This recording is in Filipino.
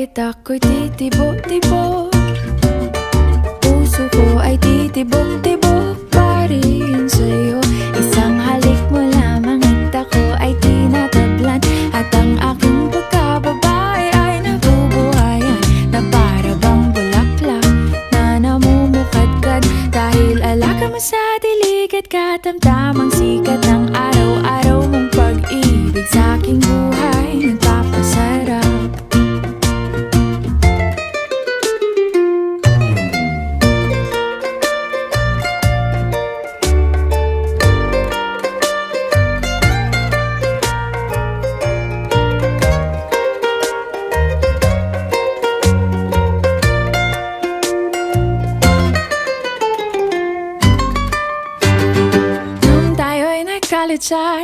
Bakit ako'y titibo-tibo? Puso ko ay titibok-tibok pa rin sa'yo. Isang halik mo lamang at ako ay tinatablan, at ang aking pagkababae ay nabubuhayan na para bang bulaklak na namumukadkad. Dahil alaga mo sa dilig at katamtamang sikat ng araw-araw mong pag-ibig sa aking buhay nagpapasarap. College sa